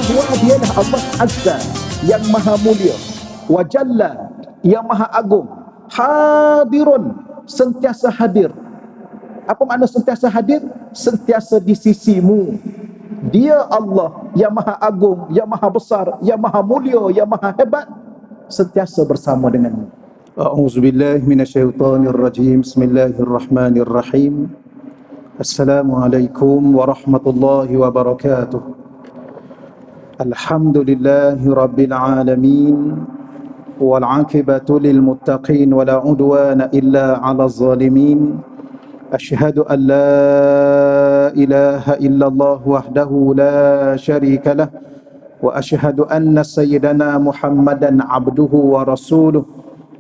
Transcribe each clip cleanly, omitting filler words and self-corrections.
bahawa dialah Allah Azza yang maha mulia, wa Jalla yang maha agung, hadirun sentiasa hadir. Apa makna sentiasa hadir? Sentiasa di sisimu. Dia Allah yang maha agung, yang maha besar, yang maha mulia, yang maha hebat, sentiasa bersama denganmu. A'udzubillahi minasyaitonirrajim. Bismillahirrahmanirrahim. Assalamualaikum warahmatullahi wabarakatuh. Alhamdulillahi rabbil alamin. Wal 'aqibatu lil muttaqin wa la 'udwana illa 'alal zalimin. Asyhadu an la ilaha illallah wahdahu la syarika lah wa asyhadu anna sayyidana Muhammadan abduhu wa rasuluh.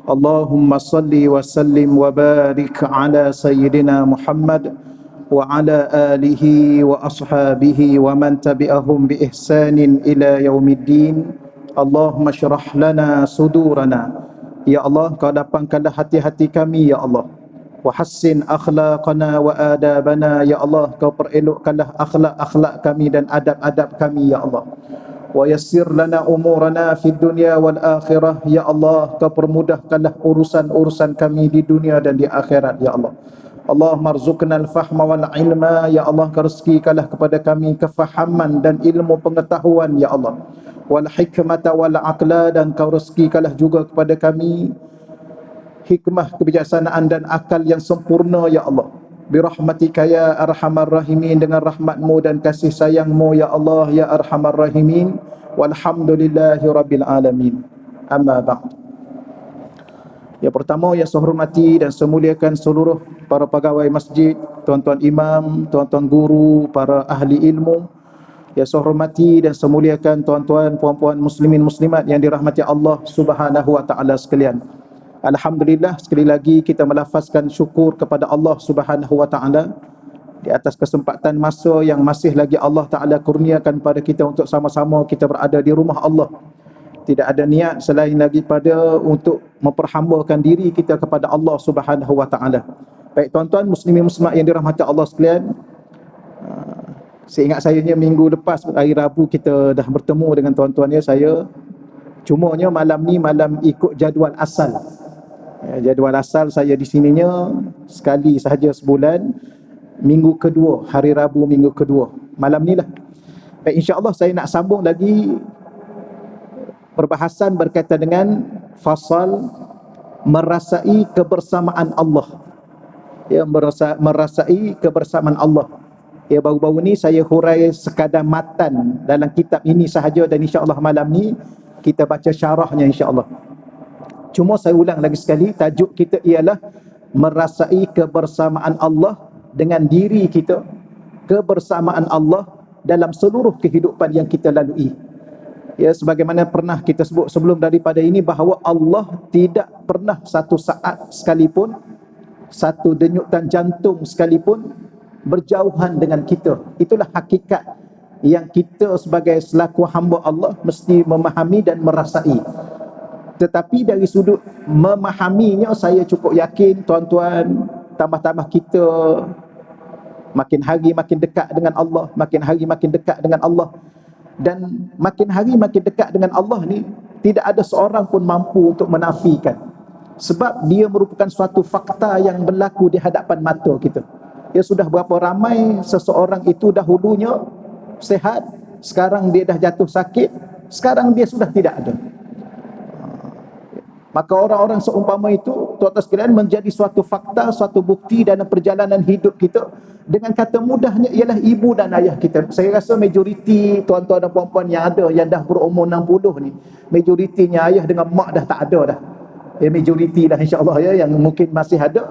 Allahumma salli wa sallim wa barik ala sayyidina Muhammad wa ala alihi wa ashabihi wa man tabi'ahum bi ihsanin ila yaumiddin. Allahumma syrah lana sudurana. Ya Allah, kau lapangkanlah hati-hati kami ya Allah. Wa hassin akhlaqana wa adabana ya Allah, kau perelokkanlah akhlak-akhlak kami dan adab-adab kami ya Allah. Wa yassir lana umurana fid dunya wal akhirah ya Allah, kau permudahkanlah urusan-urusan kami di dunia dan di akhirat ya Allah. Allahumma rzuqna al-fahma wal ilma ya Allah, kau rezekikanlah kepada kami kefahaman dan ilmu pengetahuan ya Allah. Wal hikmata wal aqla, dan kau rezekikanlah juga kepada kami hikmah, kebijaksanaan dan akal yang sempurna ya Allah. Birahmatika ya arhamar rahimin, dengan rahmatmu dan kasih sayangmu ya Allah ya arhamar rahimin. Walhamdulillahi rabbil alamin. Amma ba'd. Yang pertama yang saya hormati dan saya muliakan seluruh para pegawai masjid, tuan-tuan imam, tuan-tuan guru, para ahli ilmu. Yang saya hormati dan saya muliakan tuan-tuan, puan-puan muslimin muslimat yang dirahmati Allah Subhanahu wa taala sekalian. Alhamdulillah, sekali lagi kita melafazkan syukur kepada Allah Subhanahu wa taala di atas kesempatan masa yang masih lagi Allah taala kurniakan pada kita untuk sama-sama kita berada di rumah Allah. Tidak ada niat selain lagi pada untuk memperhambakan diri kita kepada Allah Subhanahu wa taala. Baik tuan-tuan muslimin muslimat yang dirahmati Allah sekalian, seingat sayanya minggu lepas hari Rabu kita dah bertemu dengan tuan-tuan ya. Saya cumanya malam ni malam ikut jadual asal. Jadual asal saya di sininya sekali sahaja sebulan, minggu kedua, hari Rabu minggu kedua. Malam ni lah. Baik, insya-Allah saya nak sambung lagi perbahasan berkaitan dengan fasal merasai kebersamaan Allah. Ya, merasai kebersamaan Allah. Ya, baru-baru ni saya hurai sekadar matan dalam kitab ini sahaja, dan insya-Allah malam ni kita baca syarahnya insya-Allah. Cuma saya ulang lagi sekali, tajuk kita ialah merasai kebersamaan Allah dengan diri kita, kebersamaan Allah dalam seluruh kehidupan yang kita lalui. Ya, sebagaimana pernah kita sebut sebelum daripada ini, bahawa Allah tidak pernah satu saat sekalipun, satu denyutan jantung sekalipun berjauhan dengan kita. Itulah hakikat yang kita sebagai selaku hamba Allah mesti memahami dan merasai. Tetapi dari sudut memahaminya, saya cukup yakin tuan-tuan, tambah-tambah kita makin hari makin dekat dengan Allah, makin hari makin dekat dengan Allah. Dan makin hari makin dekat dengan Allah ni, tidak ada seorang pun mampu untuk menafikan. Sebab dia merupakan suatu fakta yang berlaku di hadapan mata kita. Ya, sudah berapa ramai seseorang itu dahulunya sehat, sekarang dia dah jatuh sakit, sekarang dia sudah tidak ada. Maka orang-orang seumpama itu, tuan-tuan sekalian, menjadi suatu fakta, suatu bukti dalam perjalanan hidup kita. Dengan kata mudahnya ialah ibu dan ayah kita. Saya rasa majoriti tuan-tuan dan puan-puan yang ada, yang dah berumur 60 ni, majoritinya ayah dengan mak dah tak ada dah. Ya, majoriti lah insya-Allah ya, yang mungkin masih ada.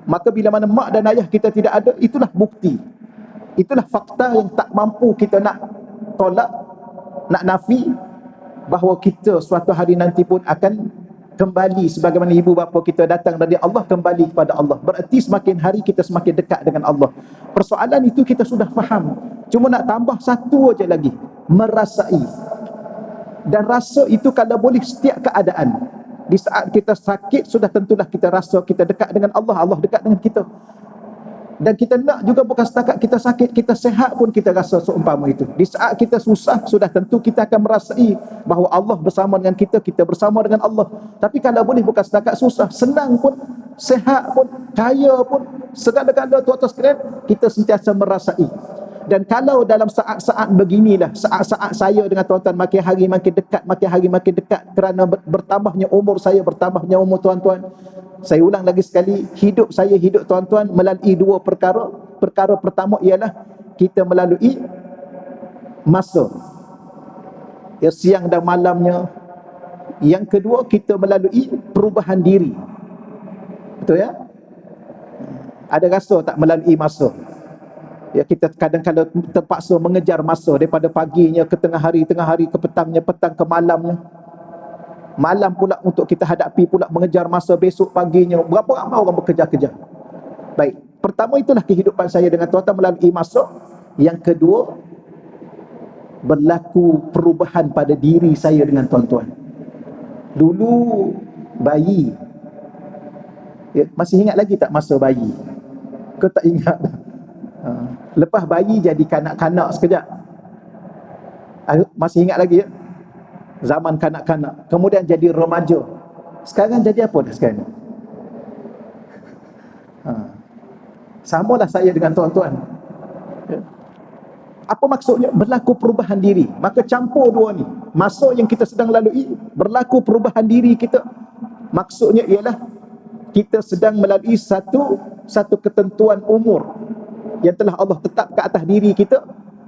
Maka bila mana mak dan ayah kita tidak ada, itulah bukti. Itulah fakta yang tak mampu kita nak tolak, nak nafi, bahawa kita suatu hari nanti pun akan kembali sebagaimana ibu bapa kita datang dari Allah, kembali kepada Allah. Berarti semakin hari kita semakin dekat dengan Allah. Persoalan itu kita sudah faham. Cuma nak tambah satu aja lagi, merasai. Dan rasa itu kalau boleh setiap keadaan. Di saat kita sakit, sudah tentulah kita rasa kita dekat dengan Allah, Allah dekat dengan kita. Dan kita nak juga bukan setakat kita sakit, kita sehat pun kita rasa seumpama itu. Di saat kita susah, sudah tentu kita akan merasai bahawa Allah bersama dengan kita, kita bersama dengan Allah. Tapi kalau boleh bukan setakat susah, senang pun, sehat pun, kaya pun, segala-gala tuan-tuan sekalian, kita sentiasa merasai. Dan kalau dalam saat-saat beginilah, saat-saat saya dengan tuan-tuan makin hari makin dekat, makin hari makin dekat, kerana bertambahnya umur saya, bertambahnya umur tuan-tuan, saya ulang lagi sekali, hidup saya, hidup tuan-tuan melalui dua perkara. Perkara pertama ialah kita melalui masa, ya, siang dan malamnya. Yang kedua, kita melalui perubahan diri. Betul ya? Ada rasa tak melalui masa? Ya, kita kadang-kadang terpaksa mengejar masa daripada paginya ke tengah hari ke petangnya, petang ke malamnya. Malam pula untuk kita hadapi pula mengejar masa besok paginya. Berapa ramai orang bekerja-kerja. Baik, pertama itulah kehidupan saya dengan tuan-tuan melalui masa. Yang kedua, berlaku perubahan pada diri saya dengan tuan-tuan. Dulu bayi, ya, masih ingat lagi tak masa bayi? Kau tak ingat? Lepas bayi jadi kanak-kanak sekejap. Masih ingat lagi ya? Zaman kanak-kanak, kemudian jadi remaja. Sekarang jadi apa dah sekarang? Samalah saya dengan tuan-tuan. Ya. Apa maksudnya? Berlaku perubahan diri. Maka campur dua ni. Masa yang kita sedang lalui, berlaku perubahan diri kita. Maksudnya ialah kita sedang melalui satu ketentuan umur yang telah Allah tetap ke atas diri kita.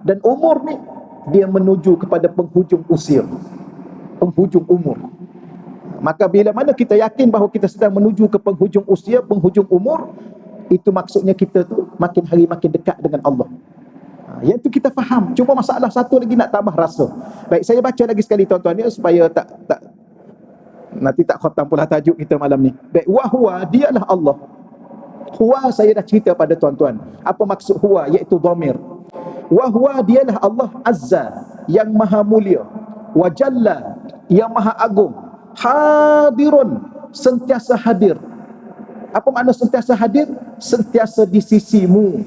Dan umur ni, dia menuju kepada penghujung usia, penghujung umur. Maka bila mana kita yakin bahawa kita sedang menuju ke penghujung usia, penghujung umur, itu maksudnya kita tu makin hari makin dekat dengan Allah. Yang tu kita faham. Cuma masalah satu lagi, nak tambah rasa. Baik, saya baca lagi sekali tuan-tuan ya, supaya nanti tak khatam pula tajuk kita malam ni. Baik, wa huwa, dialah Allah. Huwa saya dah cerita pada tuan-tuan. Apa maksud huwa? Iaitu dhamir. Wa huwa, dialah Allah Azza, yang maha mulia, wa jalla, yang maha agung, hadirun, sentiasa hadir. Apa makna sentiasa hadir? Sentiasa di sisimu.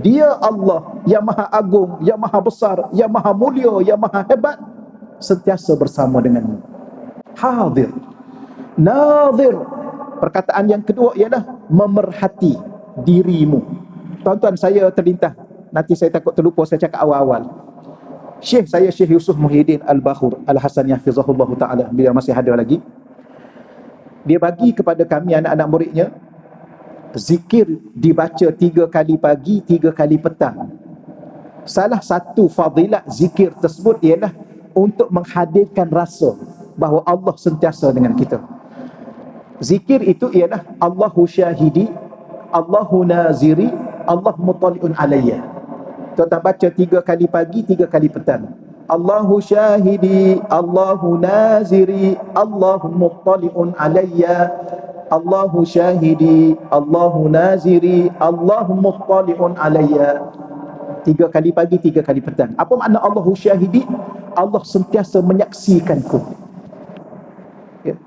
Dia Allah yang maha agung, yang maha besar, yang maha mulia, yang maha hebat, sentiasa bersama denganmu. Hadir. Nazir, perkataan yang kedua ialah memerhati dirimu. Tuan-tuan, saya terlintas, nanti saya takut terlupa, saya cakap awal-awal. Syekh saya, Syekh Yusuf Muhyiddin Al-Bakhur Al-Hasan Yahfizahullah Ta'ala, bila masih ada lagi, dia bagi kepada kami anak-anak muridnya, zikir dibaca 3 kali pagi, 3 kali petang. Salah satu fadilat zikir tersebut ialah untuk menghadirkan rasa bahawa Allah sentiasa dengan kita. Zikir itu ialah Allahu syahidi, Allahu naziri, Allah mutali'un alayya. Tuan-tuan baca 3 kali pagi, 3 kali petang. Allahu syahidi, Allahu naziri, Allahu muttali'un alayya. Allahu syahidi, Allahu naziri, Allahu muttali'un alayya. 3 kali pagi, 3 kali petang. Apa makna Allahu syahidi? Allah sentiasa menyaksikanku. Ya.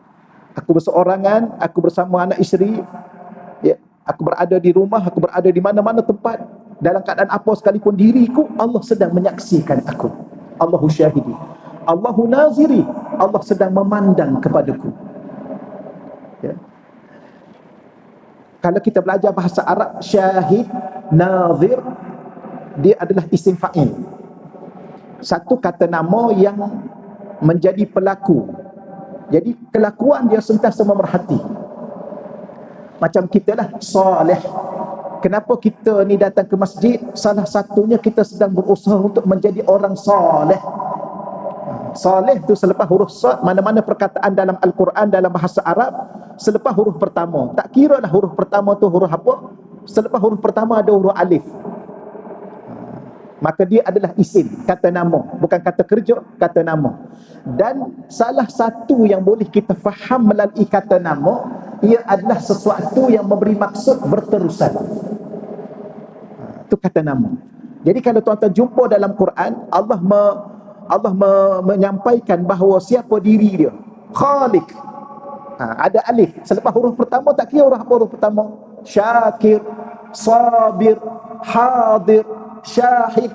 Aku berseorangan, aku bersama anak isteri, ya. Aku berada di rumah, aku berada di mana-mana tempat, dalam keadaan apa sekalipun diriku, Allah sedang menyaksikan aku. Allahu syahidi. Allahu naziri, Allah sedang memandang kepadaku. Ya. Kalau kita belajar bahasa Arab, syahid, nazir, dia adalah isim fa'il. Satu kata nama yang menjadi pelaku. Jadi kelakuan dia sentiasa memerhati. Macam kita lah, soleh. Kenapa kita ni datang ke masjid? Salah satunya kita sedang berusaha untuk menjadi orang soleh. Soleh tu selepas huruf sad, mana-mana perkataan dalam Al-Quran dalam bahasa Arab, selepas huruf pertama, tak kira lah huruf pertama tu huruf apa, selepas huruf pertama ada huruf alif, maka dia adalah isim, kata nama, bukan kata kerja, kata nama. Dan salah satu yang boleh kita faham melalui kata nama, ia adalah sesuatu yang memberi maksud berterusan. Itu kata nama. Jadi kalau tuan-tuan jumpa dalam Quran, Allah menyampaikan bahawa siapa diri dia, Khaliq. Ada alif selepas huruf pertama, tak kira huruf apa huruf pertama, syakir, sabir, hadir, syahid.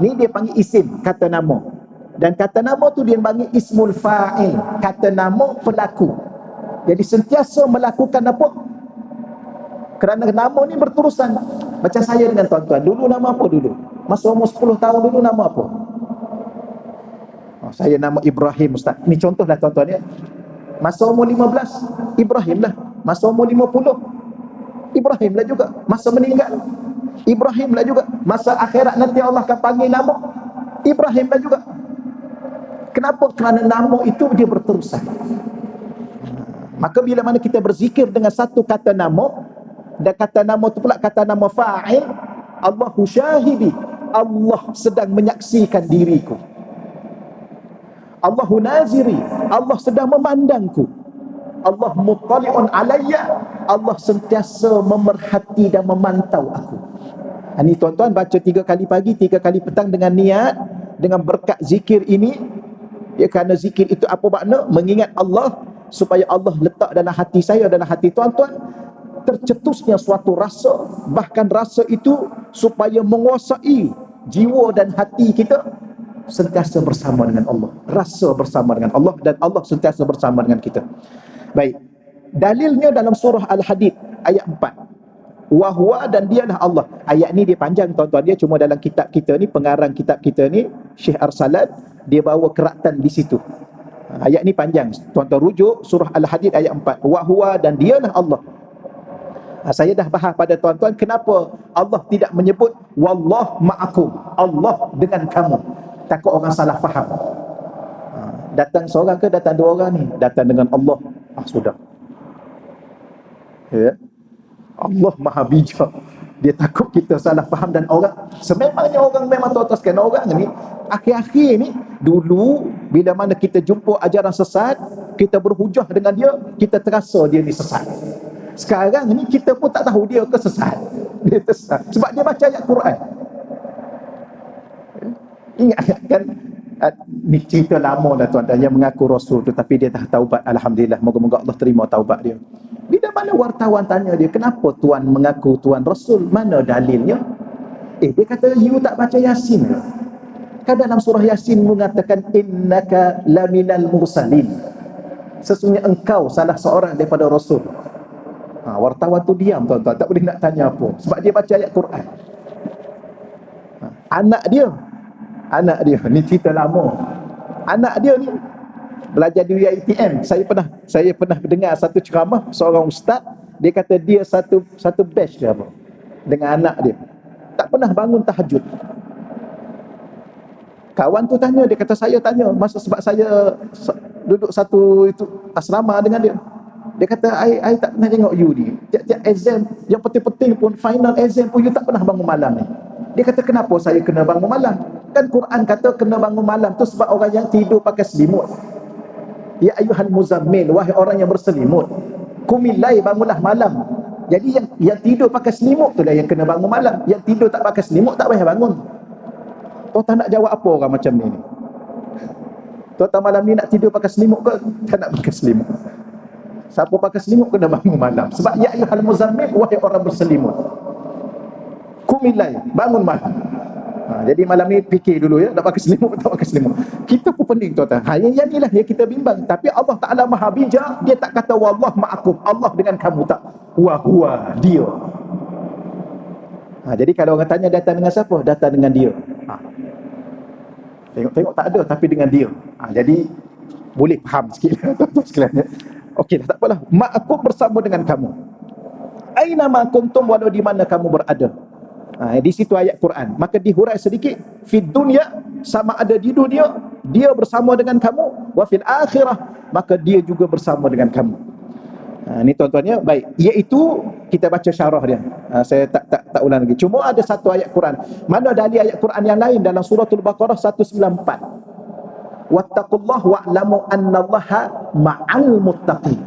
Ni dia panggil isim, kata nama. Dan kata nama tu dia panggil ismul fa'il, kata nama pelaku. Jadi sentiasa melakukan apa? Kerana nama ni berterusan. Macam saya dengan tuan-tuan, dulu nama apa dulu? Masa umur 10 tahun dulu nama apa? Saya nama Ibrahim, Ustaz. Ni contohlah tuan-tuan ya. Masa umur 15, Ibrahim lah. Masa umur 50, Ibrahim lah juga. Masa meninggal, Ibrahim lah juga. Masa akhirat nanti Allah akan panggil nama, Ibrahim lah juga. Kenapa? Kerana nama itu dia berterusan. Maka bila mana kita berzikir dengan satu kata nama, dan kata nama itu pula kata nama fa'il, Allahu syahidi, Allah sedang menyaksikan diriku. Allahu naziri, Allah sedang memandangku. Allah muttali'un alayya, Allah sentiasa memerhati dan memantau aku. Ini tuan-tuan baca 3 kali pagi, 3 kali petang dengan niat, dengan berkat zikir ini. Ya, kerana zikir itu apa makna? Mengingat Allah, supaya Allah letak dalam hati saya, dalam hati tuan-tuan, tercetusnya suatu rasa, bahkan rasa itu supaya menguasai jiwa dan hati kita, sentiasa bersama dengan Allah, rasa bersama dengan Allah, dan Allah sentiasa bersama dengan kita. Baik, dalilnya dalam surah Al-Hadid ayat 4, wahwa, dan dialah Allah. Ayat ni dia panjang tuan-tuan, dia cuma dalam kitab kita ni, pengarang kitab kita ni Syekh Arsalan, dia bawa keratan di situ. Ayat ni panjang tuan-tuan, rujuk surah Al-Hadid ayat 4, wahwa, dan dialah Allah. Saya dah bahas pada tuan-tuan kenapa Allah tidak menyebut wallah ma'akum, Allah dengan kamu. Takut orang salah faham. Datang seorang ke datang 2 orang ni? Datang dengan Allah. Sudah. Ya. Allah maha bijak. Dia takut kita salah faham, dan orang, sememangnya orang memang tuan-tuan sekalian, orang ni akhir-akhir ni, dulu bila mana kita jumpa ajaran sesat, kita berhujah dengan dia, kita terasa dia ni sesat. Sekarang ni kita pun tak tahu dia ke sesat. Dia tersesat sebab dia baca ayat Quran. Ingat kan, ni cerita lama dah tuan-tuan, yang mengaku Rasul tu tapi dia dah taubat. Alhamdulillah, moga-moga Allah terima taubat dia. Bila mana wartawan tanya dia, kenapa tuan mengaku tuan Rasul, mana dalilnya? Dia kata, you tak baca Yasin ke? Kan dalam surah Yasin mengatakan innaka laminal mursalin, sesungguhnya engkau salah seorang daripada Rasul. Wartawan tu diam tuan-tuan, tak boleh nak tanya apa, sebab dia baca ayat Quran. Anak dia ni cerita lama. Anak dia ni belajar di UiTM. Saya pernah dengar satu ceramah seorang ustaz, dia kata dia satu batch dia apa dengan anak dia, tak pernah bangun tahajud. Kawan tu tanya, dia kata saya tanya, masa sebab saya duduk satu itu asrama dengan dia. Dia kata, I tak pernah tengok you ni. Tiap-tiap exam, yang penting-penting pun, final exam pun, you tak pernah bangun malam ni. Dia kata, kenapa saya kena bangun malam? Kan Quran kata kena bangun malam tu sebab orang yang tidur pakai selimut. Ya ayyuhal muzammil, wahai orang yang berselimut, qumil lail, bangunlah malam. Jadi yang tidur pakai selimut tu lah yang kena bangun malam. Yang tidur tak pakai selimut tak payah bangun. Tuan nak jawab apa orang macam ni? Tuan malam ni nak tidur pakai selimut ke? Tak nak pakai selimut. Siapa pakai selimut kena bangun malam. Sebab ya ayyuhal muzammil, wahai orang berselimut, qumil lail, bangun malam. Jadi malam ni fikir dulu ya, nak pakai selimut atau tak pakai selimut. Kita pun pening tuan-tuan. Yang inilah yang kita bimbang. Tapi Allah Ta'ala maha bijak, dia tak kata wallah ma'akum, Allah dengan kamu, tak. Wa huwa, dia. Jadi kalau orang tanya datang dengan siapa? Datang dengan dia. Tengok tak ada, tapi dengan dia. Jadi boleh faham sikit tuan-tuan sekalian. Okey, tak apalah. Ma'akum, bersama dengan kamu. Aina ma kuntum, walau di mana kamu berada. Di situ ayat Quran. Maka dihurai sedikit, fid dunya, sama ada di dunia dia bersama dengan kamu, wa fil akhirah, maka dia juga bersama dengan kamu. Ini tuan-tuan ya. Baik, iaitu kita baca syarah dia. Saya tak ulang lagi. Cuma ada satu ayat Quran. Mana dalil ayat Quran yang lain dalam suratul Baqarah 194. Wattaqullaha wa'lamu annallaha ma'al muttaqin.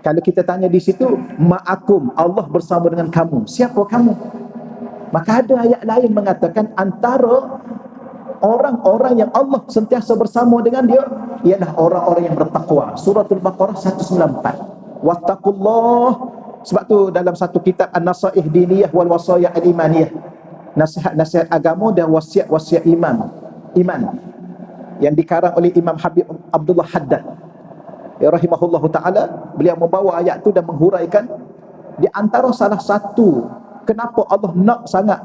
Kalau kita tanya di situ, ma'akum, Allah bersama dengan kamu. Siapa kamu? Maka ada ayat lain mengatakan antara orang-orang yang Allah sentiasa bersama dengan dia ialah orang-orang yang bertakwa. Suratul Baqarah 194. Wattaqullaha Sebab tu dalam satu kitab An-Nasaih Diniyah wal Wasaya Al-Imaniyah, nasihat-nasihat agama dan wasiat-wasiat iman yang dikarang oleh Imam Habib Abdullah Haddad ya rahimahullahu taala, beliau membawa ayat tu dan menghuraikan di antara salah satu kenapa Allah nak sangat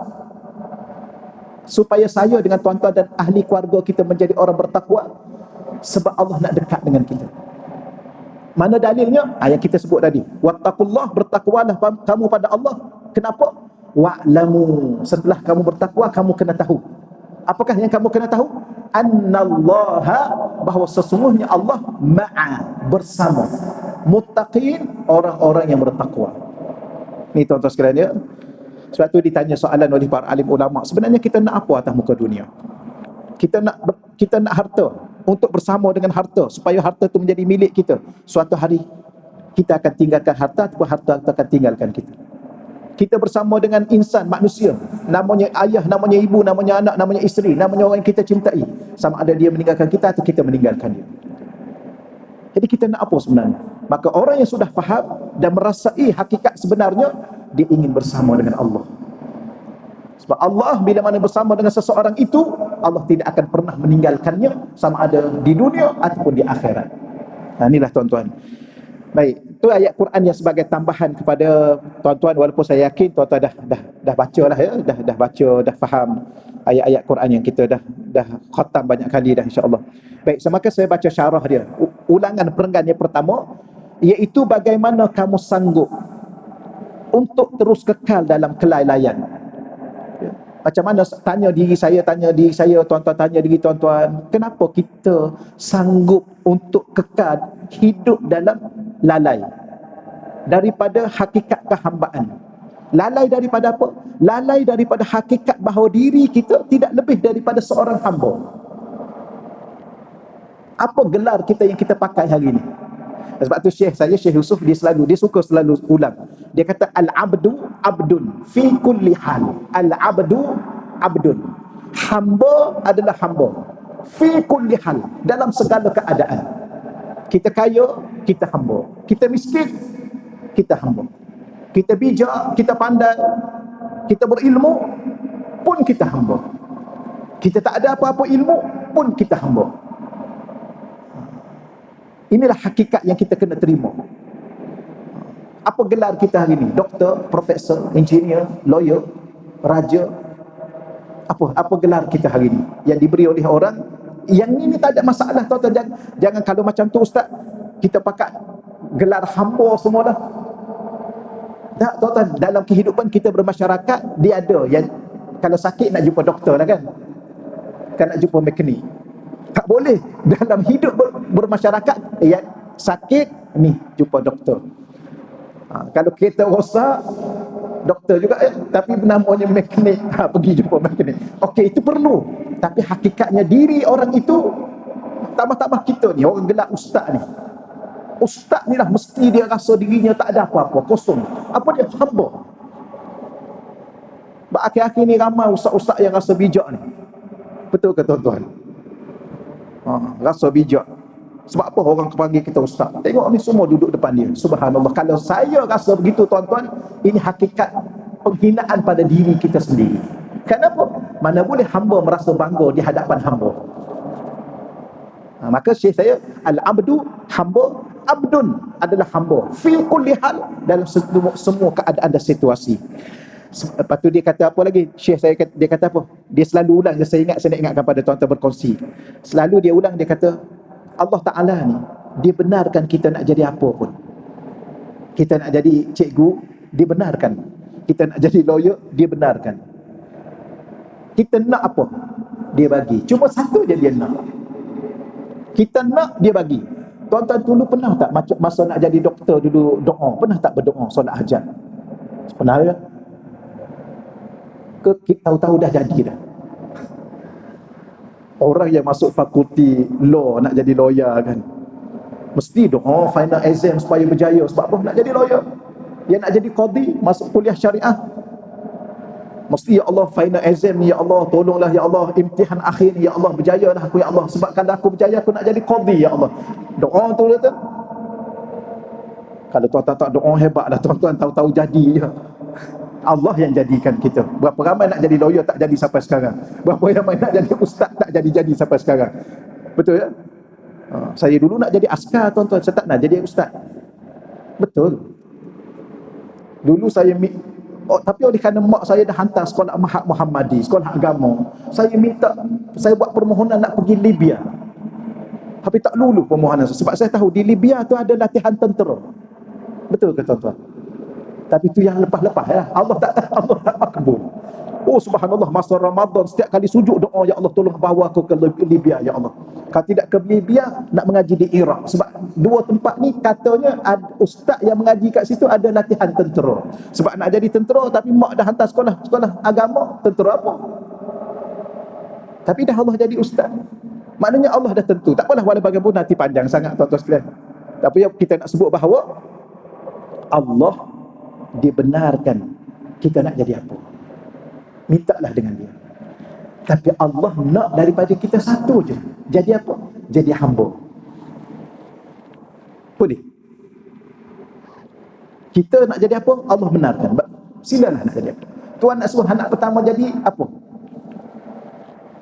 supaya saya dengan tuan-tuan dan ahli keluarga kita menjadi orang bertakwa, sebab Allah nak dekat dengan kita. Mana dalilnya? Yang kita sebut tadi, wattaqullah, bertakwalah kamu pada Allah. Kenapa? Wa'lamu, setelah kamu bertakwa kamu kena tahu. Apakah yang kamu kena tahu? Annallaha, bahawa sesungguhnya Allah ma'a, bersama muttaqin, orang-orang yang bertakwa. Ni tuan-tuan sekalian ya. Sebab tu ditanya soalan oleh para alim ulama, sebenarnya kita nak apa atas muka dunia? Kita nak harta untuk bersama dengan harta, supaya harta itu menjadi milik kita. Suatu hari kita akan tinggalkan harta, ataupun harta akan tinggalkan kita. Kita bersama dengan insan, manusia, namanya ayah, namanya ibu, namanya anak, namanya isteri, namanya orang yang kita cintai, sama ada dia meninggalkan kita atau kita meninggalkan dia. Jadi kita nak apa sebenarnya? Maka orang yang sudah faham dan merasai hakikat sebenarnya, dia ingin bersama dengan Allah. Sebab Allah bila mana bersama dengan seseorang itu, Allah tidak akan pernah meninggalkannya, sama ada di dunia ataupun di akhirat. Inilah tuan-tuan. Baik, itu ayat Quran yang sebagai tambahan kepada tuan-tuan, walaupun saya yakin tuan-tuan dah baca lah ya, dah baca, dah faham ayat-ayat Quran yang kita dah khatam banyak kali dah insya-Allah. Baik, semakin saya baca syarah dia. Ulangan perenggan yang pertama, iaitu bagaimana kamu sanggup untuk terus kekal dalam kelalaian. Macam mana, tanya diri saya, tuan-tuan tanya diri tuan-tuan, kenapa kita sanggup untuk kekal hidup dalam lalai daripada hakikat kehambaan? Lalai daripada apa? Lalai daripada hakikat bahawa diri kita tidak lebih daripada seorang hamba. Apa gelar kita yang kita pakai hari ini? Sebab tu Syekh Yusuf, dia suka selalu ulang. Dia kata al-abdu abdun fi kulli hal. Al-abdu abdun. Hamba adalah hamba fi kulli hal, dalam segala keadaan. Kita kaya, kita hamba. Kita miskin, kita hamba. Kita bijak, kita pandai, kita berilmu, pun kita hamba. Kita tak ada apa-apa ilmu, pun kita hamba. Inilah hakikat yang kita kena terima. Apa gelar kita hari ini? Doktor, profesor, engineer, lawyer, raja. Apa gelar kita hari ini yang diberi oleh orang? Yang ini tak ada masalah, tuan-tuan. Jangan kalau macam tu ustaz, kita pakai gelar hamba semua dah. Tak, tuan-tuan, dalam kehidupan kita bermasyarakat, dia ada yang kalau sakit nak jumpa doktor lah kan nak jumpa mekanik. Tak boleh dalam hidup bermasyarakat, yang sakit ni jumpa doktor. Kalau kereta rosak, doktor juga tapi namanya mekanik, pergi jumpa mekanik. Okey, itu perlu. Tapi hakikatnya diri orang itu, tambah-tambah kita ni orang gelar ustaz ni. Ustaz ni lah mesti dia rasa dirinya tak ada apa-apa, kosong. Apa dia? Hamba. Akhir-akhir ni ramai ustaz-ustaz yang rasa bijak ni. Betul ke tuan-tuan? Rasa bijak. Sebab apa orang panggil kita ustaz? Tengok ni semua duduk depan dia. Subhanallah. Kalau saya rasa begitu tuan-tuan, ini hakikat penghinaan pada diri kita sendiri. Kenapa? Mana boleh hamba merasa bangga di hadapan hamba. Maka syekh saya, al-abdu, hamba, abdun adalah hamba fi kulli hal, dalam semua keadaan dan situasi. Lepas tu dia kata apa lagi? Syekh saya dia kata apa? Dia selalu ulang, saya nak ingatkan pada tuan-tuan berkongsi. Selalu dia ulang, dia kata Allah Ta'ala ni, dia benarkan kita nak jadi apa pun. Kita nak jadi cikgu, dia benarkan. Kita nak jadi lawyer, dia benarkan. Kita nak apa, dia bagi. Cuma satu je dia nak. Kita nak, dia bagi. Tuan-tuan dulu pernah tak masa nak jadi doktor dulu doa? Pernah tak berdoa solat hajat? Pernah ya? Tahu-tahu dah jadi dah. Orang yang masuk fakulti law nak jadi lawyer kan, mesti doa final exam supaya berjaya. Sebab apa nak jadi lawyer? Yang nak jadi qadi, masuk kuliah syariah, mesti ya Allah final exam ni, ya Allah tolonglah ya Allah, imtihan akhir ni ya Allah, berjayalah aku ya Allah, sebab kalau aku berjaya aku nak jadi qadi ya Allah. Doa tu kata. Kalau tuan-tuan tak doa hebat dah, tuan-tuan tahu-tahu jadi je. Allah yang jadikan kita. Berapa ramai nak jadi lawyer tak jadi sampai sekarang. Berapa ramai nak jadi ustaz tak jadi sampai sekarang. Betul ya? Saya dulu nak jadi askar tuan-tuan, saya tak nak jadi ustaz. Betul. Dulu saya tapi oleh kerana mak saya dah hantar sekolah Mahat Muhammadi, sekolah agama, saya buat permohonan nak pergi Libya. Tapi tak lulu permohonan sebab saya tahu di Libya tu ada latihan tentera. Betul ke tuan-tuan? Tapi tu yang lepas-lepas ya. Allah tak makbul. Oh subhanallah, masa Ramadan setiap kali sujud doa, ya Allah tolong bawa aku ke Libya ya Allah. Kalau tidak ke Libya, nak mengaji di Iraq. Sebab dua tempat ni katanya ustaz yang mengaji kat situ ada latihan tentera. Sebab nak jadi tentera tapi mak dah hantar sekolah agama, tentera apa? Tapi dah Allah jadi ustaz. Maknanya Allah dah tentu. Tak apalah, walau bagaimana nanti panjang sangat tuan-tuan sekalian. Tapi kita nak sebut bahawa Allah dibenarkan kita nak jadi apa. Mintalah dengan dia. Tapi Allah nak daripada kita satu je. Jadi apa? Jadi hamba. Boleh? Kita nak jadi apa? Allah benarkan. Silalah nak jadi apa. Tuan nak suruh anak pertama jadi apa?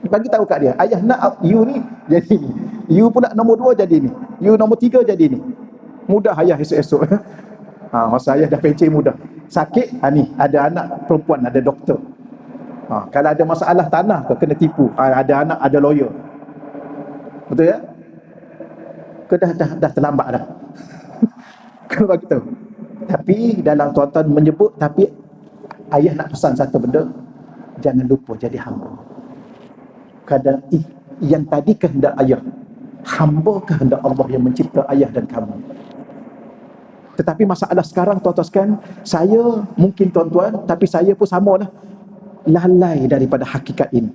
Bagi tahu kat dia, ayah nak you ni jadi ni. You pula nombor 2 jadi ni. You nombor 3 jadi ni. Mudah ayah esok-esok. Masa ayah dah pencen mudah. Sakit, ni ada anak perempuan, ada doktor. Kalau ada masalah tanah ke, kena tipu, ada anak, ada lawyer. Betul ya? Ke dah terlambat dah. Kena bagi tahu. Tapi dalam tuan-tuan menyebut, tapi ayah nak pesan satu benda, jangan lupa jadi hamba. Kadang yang tadi kehendak ayah, hamba kehendak Allah yang mencipta ayah dan kamu. Tetapi masalah sekarang tuan-tuan sekalian, saya mungkin tuan-tuan, tapi saya pun samalah, lalai daripada hakikat ini.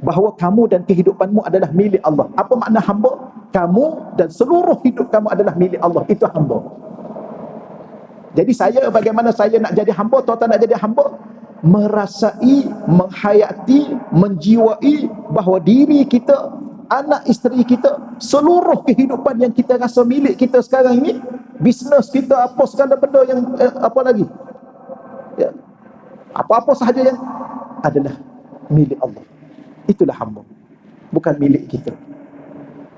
Bahawa kamu dan kehidupanmu adalah milik Allah. Apa makna hamba? Kamu dan seluruh hidup kamu adalah milik Allah. Itu hamba. Jadi saya, bagaimana saya nak jadi hamba, tuan-tuan nak jadi hamba? Merasai, menghayati, menjiwai bahawa diri kita, anak isteri kita, seluruh kehidupan yang kita rasa milik kita sekarang ini, bisnes kita, apa segala benda yang apa lagi ya, apa-apa sahaja yang adalah milik Allah. Itulah hamba, bukan milik kita.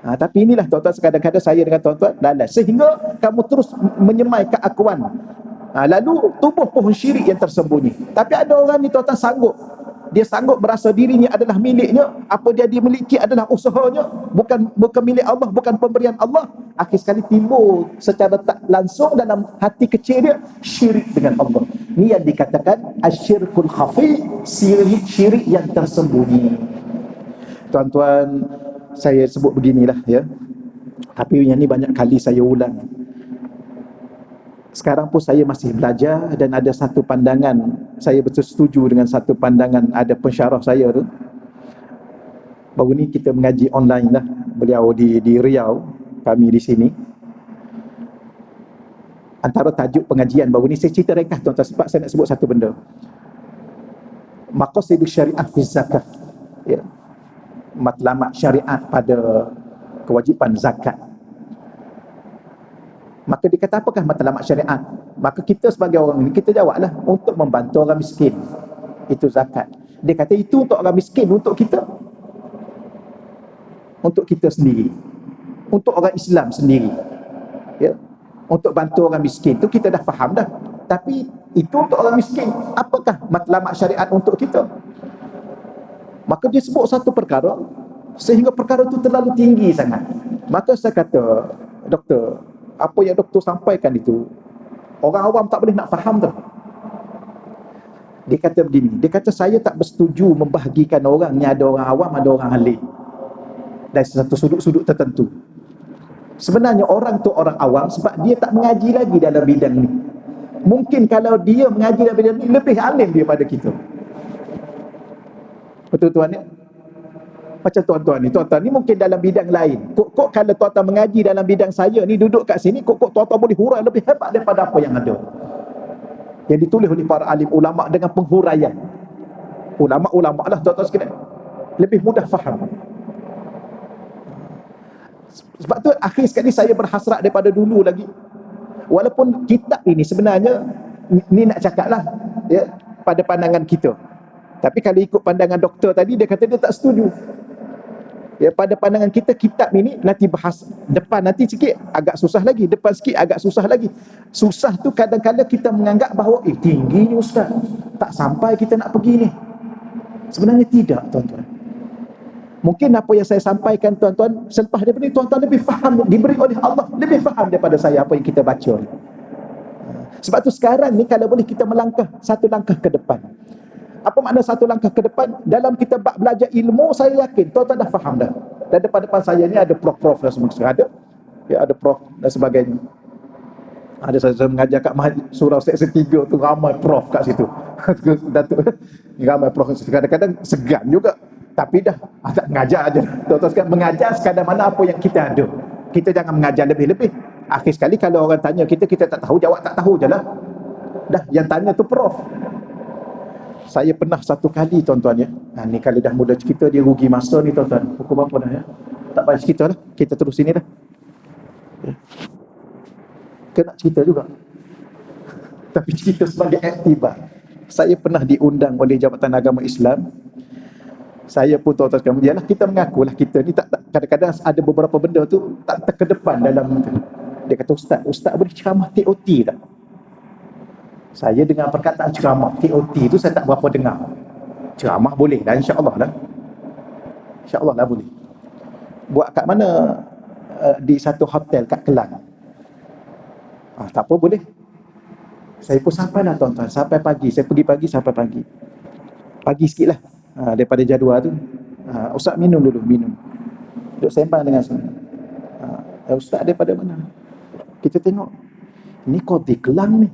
Tapi inilah tuan-tuan, kadang-kadang saya dengan tuan-tuan lalai, sehingga kamu terus menyemai keakuan. Lalu tubuh pohon syirik yang tersembunyi. Tapi ada orang ni tuan-tuan dia sanggup berasa dirinya adalah miliknya. Apa dia dimiliki adalah usahanya, bukan milik Allah, bukan pemberian Allah. Akhir sekali timbul secara tak langsung dalam hati kecil dia syirik dengan Allah. Ni yang dikatakan asyirkul khafi, syirik yang tersembunyi. Tuan-tuan, saya sebut beginilah ya. Tapi yang ni banyak kali saya ulang. Sekarang pun saya masih belajar, dan ada satu pandangan, saya betul setuju dengan satu pandangan ada pensyarah saya tu. Baru ni kita mengaji online lah. Beliau di Riau, kami di sini. Antara tajuk pengajian baru ni, saya cerita ringkas tuan-tuan sebab saya nak sebut satu benda. Maqasidus syariah fi zakat. Ya. Matlamat syariat pada kewajipan zakat. Maka dikata apakah matlamat syariat? Maka kita sebagai orang ini, kita jawablah untuk membantu orang miskin. Itu zakat. Dia kata itu untuk orang miskin, untuk kita. Untuk kita sendiri. Untuk orang Islam sendiri. Ya. Untuk bantu orang miskin, itu kita dah faham dah. Tapi itu untuk orang miskin. Apakah matlamat syariat untuk kita? Maka dia sebut satu perkara, sehingga perkara itu terlalu tinggi sangat. Maka saya kata, doktor, apa yang doktor sampaikan itu, orang awam tak boleh nak faham tu. Dia kata begini, dia kata saya tak bersetuju membahagikan orang ni, ada orang awam, ada orang alim, dari satu sudut-sudut tertentu. Sebenarnya orang tu orang awam sebab dia tak mengaji lagi dalam bidang ni. Mungkin kalau dia mengaji dalam bidang ni, lebih alim daripada kita. Betul tuan ya? Macam tuan-tuan ni mungkin dalam bidang lain. Kok kalau tuan-tuan mengaji dalam bidang saya ni, duduk kat sini, kok tuan-tuan boleh hurai lebih hebat daripada apa yang ada, yang ditulis oleh para alim ulama dengan penghuraian. Ulama-ulama lah tuan-tuan sekalian, lebih mudah faham. Sebab tu akhir sekali saya berhasrat daripada dulu lagi. Walaupun kitab ini sebenarnya, ni nak cakap lah ya, pada pandangan kita. Tapi kalau ikut pandangan doktor tadi, dia kata dia tak setuju. Ya, pada pandangan kita, kitab ini nanti bahas depan, nanti sikit agak susah lagi, depan sikit agak susah lagi. Susah tu kadang-kadang kita menganggap bahawa tinggi ni ustaz, tak sampai kita nak pergi ni. Sebenarnya tidak, tuan-tuan. Mungkin apa yang saya sampaikan, tuan-tuan, selepas daripada ini, tuan-tuan lebih faham, diberi oleh Allah, lebih faham daripada saya apa yang kita baca ni. Sebab tu sekarang ni, kalau boleh kita melangkah satu langkah ke depan. Apa makna satu langkah ke depan? Dalam kita belajar ilmu, saya yakin tuan-tuan dah faham dah. Dan depan-depan saya ni ada prof-prof dan semua. Ada, ya, ada prof dan sebagainya. Ada saya mengajar kat surau seksi 3 tu, ramai prof kat situ. Datuk ramai prof kat situ. Kadang-kadang segan juga, tapi dah tak mengajar aja. Tuan-tuan sekalian, mengajar sekadar mana apa yang kita ada. Kita jangan mengajar lebih-lebih. Akhir sekali kalau orang tanya kita, kita tak tahu, jawab tak tahu je lah. Dah, yang tanya tu prof. Saya pernah satu kali, tuan-tuan ya. Ni kalau dah mula cerita, dia rugi masa ni, tuan-tuan. Pukul berapa dah ya? Tak payah cerita lah. Kita terus sini dah. Ya. Kena cerita juga. Tapi cerita sebagai iktibar. Saya pernah diundang oleh Jabatan Agama Islam. Saya pun, tuan-tuan kemudian lah, kita mengakulah kita ni tak kadang-kadang ada beberapa benda tu tak terkedepan dalam tu. Dia kata, Ustaz boleh ceramah TOT tak? Saya dengar perkataan ceramah TOT tu saya tak berapa dengar. Ceramah boleh dah, insya-Allah lah. Insya-Allah lah boleh. Buat kat mana? Di satu hotel kat Kelang. Tak apa, boleh. Saya pun sampai lah, tuan-tuan, sampai pagi. Saya pergi pagi sampai pagi. Pagi sikit lah daripada jadual tu. Ustaz minum dulu, minum. Duduk sembang dengan saya. Ustaz daripada mana? Kita tengok, ni Qadi Kelang ni.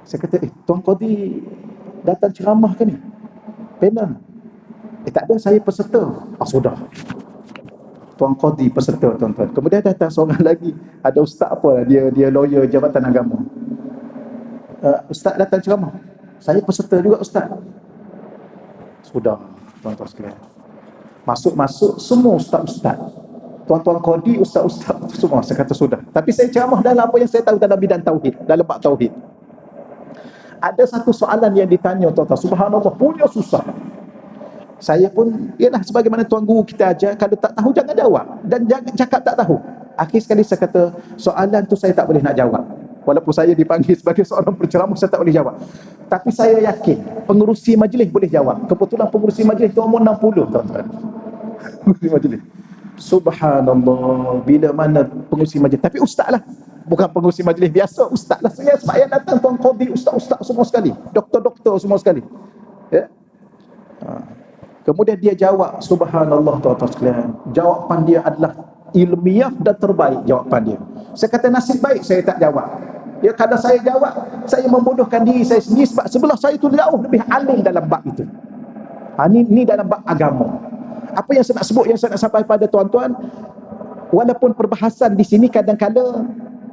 Saya kata, Tuan Qadi datang ceramah ke ni? Panel? Tak ada, saya peserta. Sudah. Tuan Qadi peserta, tuan-tuan. Kemudian datang seorang lagi. Ada ustaz apa lah, dia lawyer Jabatan Agama. Ustaz datang ceramah. Saya peserta juga, ustaz. Sudah, tuan-tuan sekalian. Masuk-masuk semua ustaz-ustaz. Tuan-tuan Qadi, ustaz-ustaz semua. Saya kata sudah. Tapi saya ceramah dalam apa yang saya tahu dalam bidang tauhid, dalam bab tauhid. Ada satu soalan yang ditanya, tuan-tuan, subhanallah, punya susah. Saya pun, ialah sebagaimana tuan guru kita ajar, kalau tak tahu jangan jawab, dan jangan cakap tak tahu. Akhir sekali saya kata, soalan tu saya tak boleh nak jawab. Walaupun saya dipanggil sebagai seorang penceramah, saya tak boleh jawab. Tapi saya yakin pengerusi majlis boleh jawab. Kebetulan pengerusi majlis tu umur 60, tuan-tuan. Pengerusi majlis. Subhanallah, bila mana pengerusi majlis. Tapi ustaz lah, bukan pengerusi majlis biasa, ustaz lah. Sebab yang datang tuan Qadi, ustaz-ustaz semua sekali, doktor-doktor semua sekali. Ya. Kemudian dia jawab, subhanallah, tuan-tuan sekalian, jawapan dia adalah ilmiah dan terbaik jawapan dia. Saya kata nasib baik saya tak jawab. Ya, kalau saya jawab, saya membodohkan diri saya sendiri, sebab sebelah saya tu jauh lebih alim dalam bab itu. Ni dalam bab agama. Apa yang saya nak sebut, yang saya nak sampai pada tuan-tuan, walaupun perbahasan di sini kadang-kadang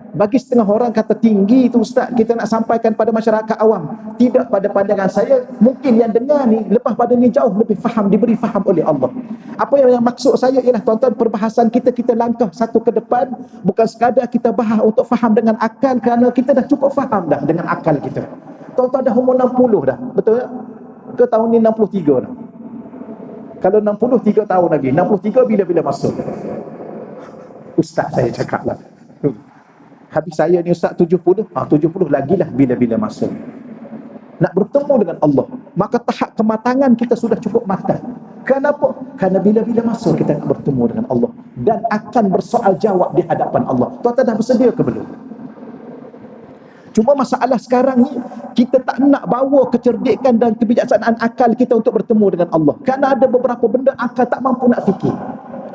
bagi setengah orang kata tinggi tu ustaz, kita nak sampaikan pada masyarakat awam. Tidak, pada pandangan saya, mungkin yang dengar ni lepas pada ni jauh lebih faham, diberi faham oleh Allah. Apa yang maksud saya ialah, tuan-tuan, perbahasan kita langkah satu ke depan, bukan sekadar kita bahas untuk faham dengan akal, kerana kita dah cukup faham dah dengan akal kita. Tuan-tuan dah umur 60 dah, betul tak? Ke tahun ni 63 dah. Kalau 63 tahun lagi, 63 bila-bila masuk? Ustaz saya cakap lah. Habis saya ni ustaz 70, 70 lagilah bila-bila masuk. Nak bertemu dengan Allah, maka tahap kematangan kita sudah cukup matang. Kenapa? Kerana bila-bila masuk kita nak bertemu dengan Allah dan akan bersoal jawab di hadapan Allah. Tuan-tuan dah bersedia ke belum? Cuma masalah sekarang ni, kita tak nak bawa kecerdikan dan kebijaksanaan akal kita untuk bertemu dengan Allah. Kerana ada beberapa benda akal tak mampu nak fikir.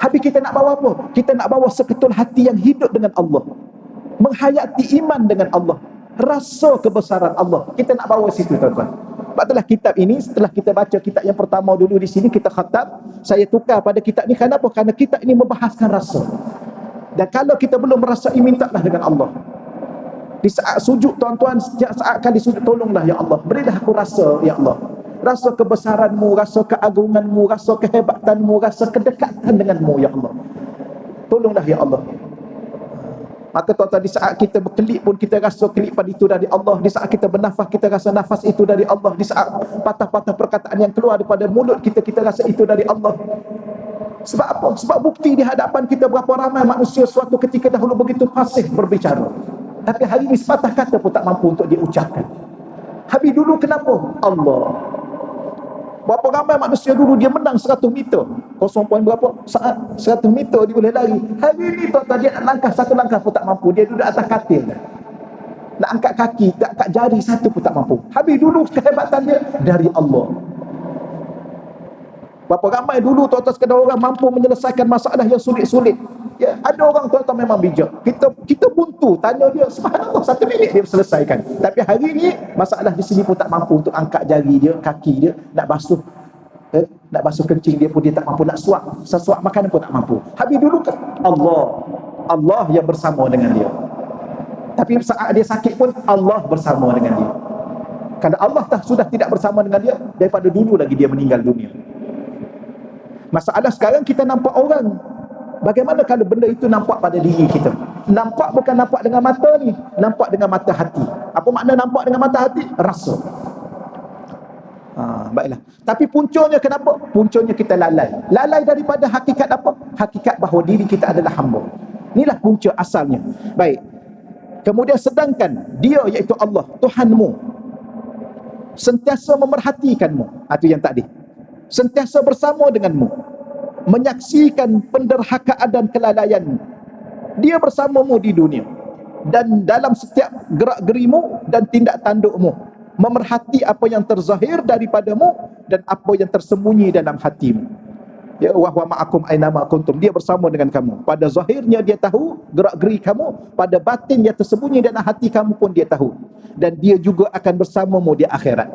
Habis kita nak bawa apa? Kita nak bawa seketul hati yang hidup dengan Allah, menghayati iman dengan Allah, rasa kebesaran Allah. Kita nak bawa situ, tuan-tuan. Sebab itulah kitab ini, setelah kita baca kitab yang pertama dulu di sini, kita khatam, saya tukar pada kitab ni. Kenapa? Kerana kitab ini membahaskan rasa. Dan kalau kita belum merasai, mintalah dengan Allah. Di saat sujud, tuan-tuan, setiap saat kali sujud, tolonglah ya Allah, berilah aku rasa ya Allah, rasa kebesaranmu, rasa keagunganmu, rasa kehebatanmu, rasa kedekatan denganmu ya Allah. Tolonglah ya Allah. Maka tuan-tuan, di saat kita berkelip pun kita rasa kelipan itu dari Allah. Di saat kita bernafas, kita rasa nafas itu dari Allah. Di saat patah-patah perkataan yang keluar daripada mulut kita, kita rasa itu dari Allah. Sebab apa? Sebab bukti di hadapan kita berapa ramai manusia suatu ketika dahulu begitu fasih berbicara, tapi hari ini sepatah kata pun tak mampu untuk diucapkan. Habis dulu kenapa? Allah. Berapa ramai manusia dulu dia menang 100 meter, 0 poin berapa saat 100 meter dia boleh lari. Hari ini tuan-tuan, dia nak langkah satu langkah pun tak mampu. Dia duduk atas katil, nak angkat kaki, tak angkat jari satu pun tak mampu. Habis dulu kehebatan dia dari Allah. Berapa ramai dulu tuan-tuan sekadar orang mampu menyelesaikan masalah yang sulit-sulit. Ya, ada orang tuan-tuan memang bijak. Kita buntu tanya dia, subhanallah, 1 minit dia selesaikan. Tapi hari ini masalah di sini pun tak mampu untuk angkat jari dia, kaki dia, nak basuh kencing dia pun dia tak mampu, nak sesuap makanan pun tak mampu. Habis dulu kan Allah yang bersama dengan dia. Tapi saat dia sakit pun Allah bersama dengan dia. Kalau Allah sudah tidak bersama dengan dia, daripada dulu lagi dia meninggal dunia. Masalah sekarang kita nampak orang. Bagaimana kalau benda itu nampak pada diri kita? Nampak bukan nampak dengan mata ni, nampak dengan mata hati. Apa makna nampak dengan mata hati? Rasa. Baiklah. Tapi puncanya kenapa? Puncanya kita lalai. Lalai daripada hakikat apa? Hakikat bahawa diri kita adalah hamba. Inilah punca asalnya. Baik. Kemudian sedangkan dia, iaitu Allah, Tuhanmu, sentiasa memerhatikanmu. Itu yang tadi. Sentiasa bersama denganmu, menyaksikan penderhakaan dan kelalaianmu. Dia bersamamu di dunia dan dalam setiap gerak-gerimu dan tindak tandukmu, memerhati apa yang terzahir daripadamu dan apa yang tersembunyi dalam hatimu. Ya, wa huwa ma'akum aina ma kuntum. Dia bersama dengan kamu. Pada zahirnya dia tahu gerak-geri kamu, pada batin yang tersembunyi dalam hati kamu pun dia tahu. Dan dia juga akan bersamamu di akhirat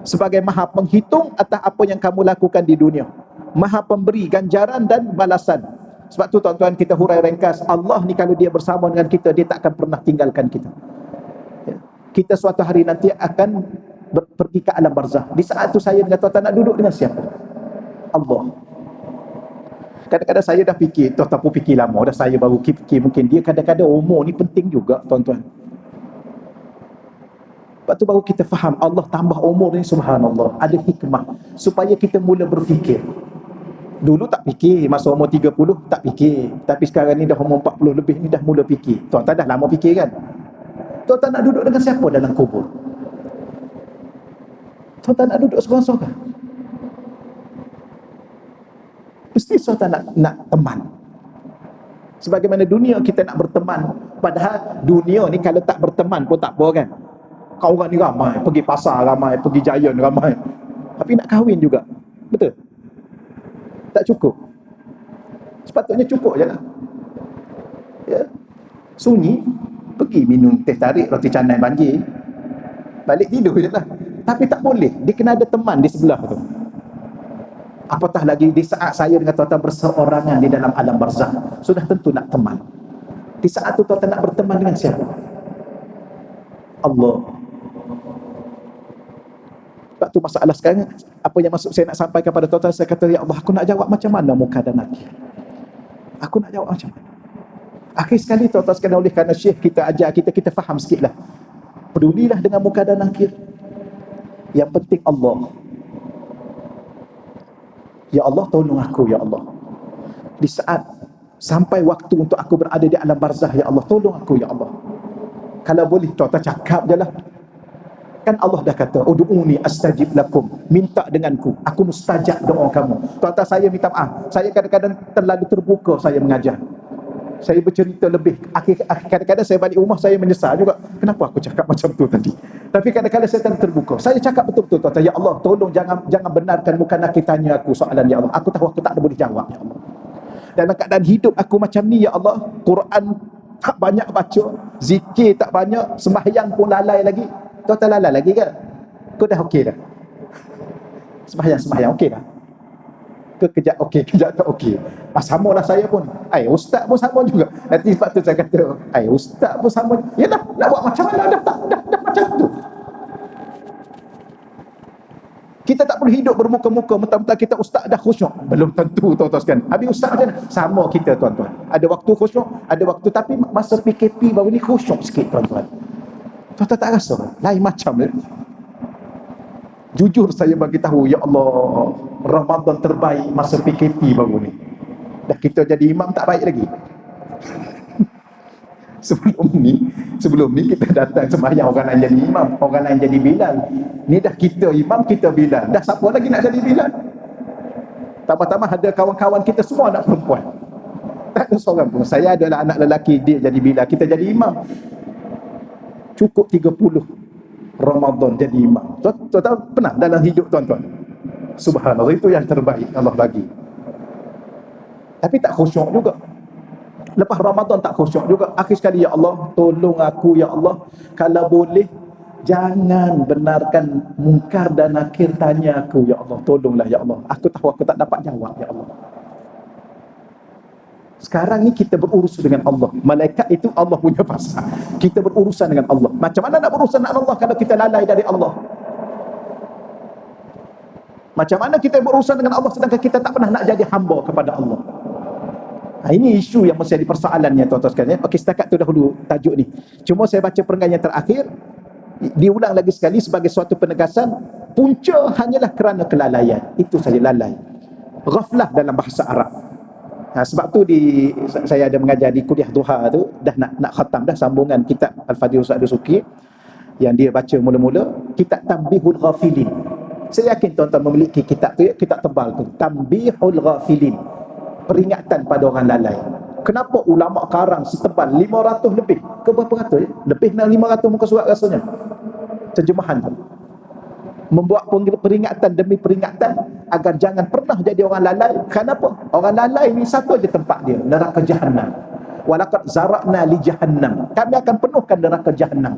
sebagai Maha Penghitung atas apa yang kamu lakukan di dunia, Maha Pemberi ganjaran dan balasan. Sebab tu tuan-tuan, kita hurai ringkas, Allah ni kalau dia bersama dengan kita, dia tak akan pernah tinggalkan kita. Ya. Kita suatu hari nanti akan pergi ke alam barzah. Di saat tu saya dengan tuan-tuan nak duduk dengan siapa? Allah. Kadang-kadang saya dah fikir, tuan-tuan pun fikir lama, dah saya baru fikir, mungkin dia kadang-kadang umur ni penting juga tuan-tuan. Lepas tu baru kita faham Allah tambah umur ni, subhanallah, ada hikmah supaya kita mula berfikir. Dulu tak fikir, masa umur 30 tak fikir, tapi sekarang ni dah umur 40 lebih ni dah mula fikir. Tuan-tuan dah lama fikir kan? Tuan-tuan nak duduk dengan siapa dalam kubur? Tuan-tuan nak duduk seorang-seorang? Mesti tuan-tuan nak teman. Sebagaimana dunia kita nak berteman, padahal dunia ni kalau tak berteman pun tak apa kan? Kau orang ni ramai, pergi pasar ramai, pergi Giant ramai, tapi nak kahwin juga, betul? Tak cukup. Sepatutnya cukup je lah. Ya. Sunyi, pergi minum teh tarik, roti canai banjir, balik tidur je lah. Tapi tak boleh, dia kena ada teman di sebelah tu. Apatah lagi di saat saya dengan tuan-tuan berseorangan di dalam alam barzah, sudah tentu nak teman. Di saat tu tuan-tuan nak berteman dengan siapa? Allah. Sebab tu masalah sekarang, apa yang maksud saya nak sampaikan kepada tuan-tuan, saya kata, ya Allah, aku nak jawab macam mana muka dan nakir? Aku nak jawab macam mana? Akhir sekali tuan-tuan sekalian, oleh kerana syekh kita ajar kita faham sikit lah. Pedulilah dengan muka dan nakir. Yang penting Allah. Ya Allah, tolong aku, ya Allah. Di saat sampai waktu untuk aku berada di alam barzah, ya Allah, tolong aku, ya Allah. Kalau boleh tuan-tuan cakap je lah. Kan Allah dah kata, ud'uni astajib lakum, minta denganku, aku mustajab doa kamu. Tuan-tuan, saya minta maaf, saya kadang-kadang terlalu terbuka saya mengajar. Saya bercerita lebih. Kadang-kadang saya balik rumah saya menyesal juga, kenapa aku cakap macam tu tadi. Tapi kadang-kadang saya terlalu terbuka. Saya cakap betul-betul, tuan-tuan, ya Allah, tolong jangan benarkan bukan nak tanya aku soalan, ya Allah. Aku tahu aku tak ada boleh jawab, ya Allah. Dalam keadaan hidup aku macam ni, ya Allah, Quran tak banyak baca, zikir tak banyak, sembahyang pun lalai lagi. Tuan-tuan lalai lagi ke? Kau dah okey dah? Sembahyang okey dah? Kejap okey, kejap tak okey. Sama lah saya pun. Ustaz pun sama juga. Nanti sebab tu saya kata, ustaz pun sama. Yalah, nak buat macam mana? Dah macam tu. Kita tak perlu hidup bermuka-muka mentang-mentang kita ustaz dah khusyuk. Belum tentu tuan-tuan sekalian. Habis ustaz macam mana? Sama kita tuan-tuan. Ada waktu khusyuk, ada waktu, tapi masa PKP baru ni khusyuk sikit tuan-tuan. Tuan-tuan tak rasa? Lain macam ya. Jujur saya bagi tahu, ya Allah, Ramadan terbaik masa PKP baru ni. Dah kita jadi imam tak baik lagi. Sebelum ni kita datang sembahyang, orang lain jadi imam, orang lain jadi bilal. Ni dah kita imam, kita bilal. Dah siapa lagi nak jadi bilal? Tambah-tambah ada kawan-kawan kita semua anak perempuan. Tak ada seorang pun. Saya adalah anak lelaki, dia jadi bilal, kita jadi imam. Cukup 30 Ramadan jadi imam. Tuan-tuan pernah dalam hidup tuan-tuan? Subhanallah, itu yang terbaik Allah bagi. Tapi tak khusyuk juga. Lepas Ramadan tak khusyuk juga. Akhir sekali, ya Allah, tolong aku ya Allah, kalau boleh jangan benarkan mungkar dan nakir tanya aku ya Allah. Tolonglah ya Allah. Aku tahu aku tak dapat jawab ya Allah. Sekarang ni kita berurusan dengan Allah. Malaikat itu Allah punya pasal. Kita berurusan dengan Allah. Macam mana nak berurusan dengan Allah kalau kita lalai dari Allah? Macam mana kita berurusan dengan Allah sedangkan kita tak pernah nak jadi hamba kepada Allah? Ini isu yang mesti ada persoalannya tuan-tuan sekalian. Okey, setakat tu dahulu tajuk ni. Cuma saya baca perenggan yang terakhir, diulang lagi sekali sebagai suatu penegasan, punca hanyalah kerana kelalaian. Itu saja, lalai. Ghaflah dalam bahasa Arab. Sebab tu saya ada mengajar di kuliah duha tu, dah nak khatam dah sambungan kitab Al-Fadhil Ustaz Dusuki yang dia baca mula-mula, kitab Tanbihul Ghafilin. Saya yakin tuan-tuan memiliki kitab tu, kitab tebal tu, Tanbihul Ghafilin. Peringatan pada orang lalai. Kenapa ulama karang setebal 500 lebih? Ke berapa ratus? Lebih dari 500 muka surat rasanya. Terjemahan tu. Membuat peringatan demi peringatan agar jangan pernah jadi orang lalai. Kenapa? Orang lalai ni satu aja tempat dia, neraka Jahannam. Walaqad zara'na li Jahannam. Kami akan penuhkan neraka Jahannam.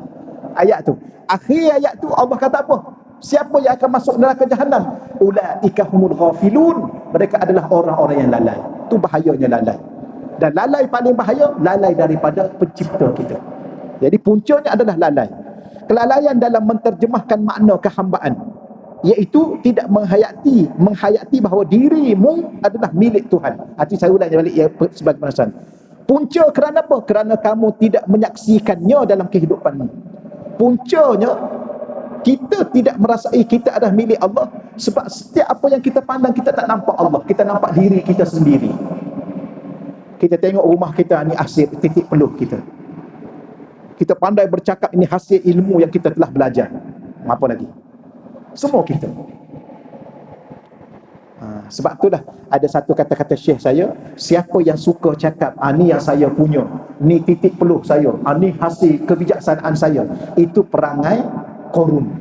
Ayat tu. Akhir ayat tu Allah kata apa? Siapa yang akan masuk neraka Jahannam? Ulaika humul ghafilun. Mereka adalah orang-orang yang lalai. Itu bahayanya lalai. Dan lalai paling bahaya, lalai daripada pencipta kita. Jadi puncanya adalah lalai. Kelalaian dalam menterjemahkan makna kehambaan, iaitu tidak menghayati bahawa dirimu adalah milik Tuhan. Hati saya ulang balik ya, sebagai penasaran. Punca kerana apa? Kerana kamu tidak menyaksikannya dalam kehidupanmu. Puncanya, kita tidak merasai kita adalah milik Allah sebab setiap apa yang kita pandang, kita tak nampak Allah, kita nampak diri kita sendiri. Kita tengok rumah kita ni hasil titik peluh kita. Kita pandai bercakap, ini hasil ilmu yang kita telah belajar. Apa lagi? Semua kita. Sebab itulah ada satu kata-kata syekh saya, siapa yang suka cakap, ni yang saya punya, ni titik peluh saya, ni hasil kebijaksanaan saya, itu perangai korun.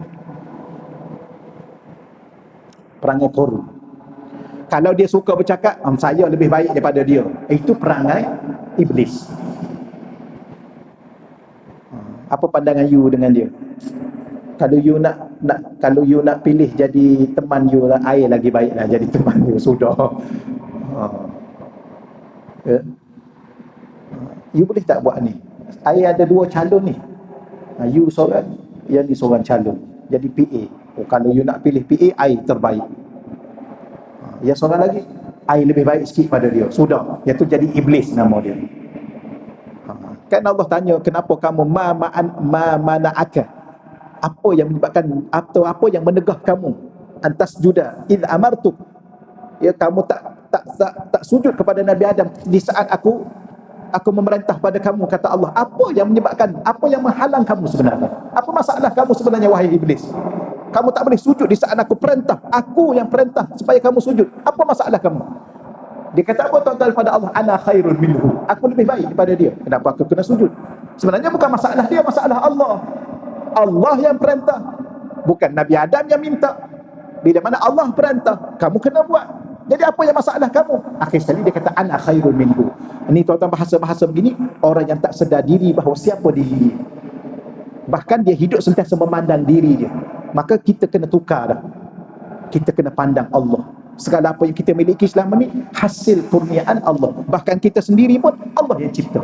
Perangai korun. Kalau dia suka bercakap, saya lebih baik daripada dia, itu perangai iblis. Apa pandangan you dengan dia? Kalau you nak pilih jadi teman you lah, air lagi baiklah jadi teman you, sudah. You boleh tak buat ni? Air ada 2 calon ni. You seorang, yang ni seorang calon. Jadi PA. Kalau you nak pilih PA, air terbaik. Yang seorang lagi, air lebih baik sikit pada dia. Sudah. Yang tu jadi iblis nama dia. Kan Allah tanya, kenapa kamu mana'aka? Apa yang menyebabkan, atau apa yang menegah kamu antas juda id amartuk, ya kamu tak sujud kepada Nabi Adam di saat aku memerintah pada kamu, kata Allah. Apa yang menyebabkan, apa yang menghalang kamu sebenarnya? Apa masalah kamu sebenarnya wahai iblis? Kamu tak boleh sujud di saat aku perintah, aku yang perintah supaya kamu sujud. Apa masalah kamu? Dia kata apa tuan-tuan pada Allah? Ana khairun minhu. Aku lebih baik daripada dia. Kenapa aku kena sujud? Sebenarnya bukan masalah dia, masalah Allah. Allah yang perintah, bukan Nabi Adam yang minta. Bila mana Allah perintah, kamu kena buat. Jadi apa yang masalah kamu? Akhir sekali dia kata ana khairun minhu. Ini tuan-tuan, bahasa-bahasa begini, orang yang tak sedar diri bahawa siapa diri dia. Bahkan dia hidup sentiasa memandang diri dia. Maka kita kena tukar dah. Kita kena pandang Allah. Segala apa yang kita miliki selama ni hasil kurniaan Allah. Bahkan kita sendiri pun Allah yang cipta.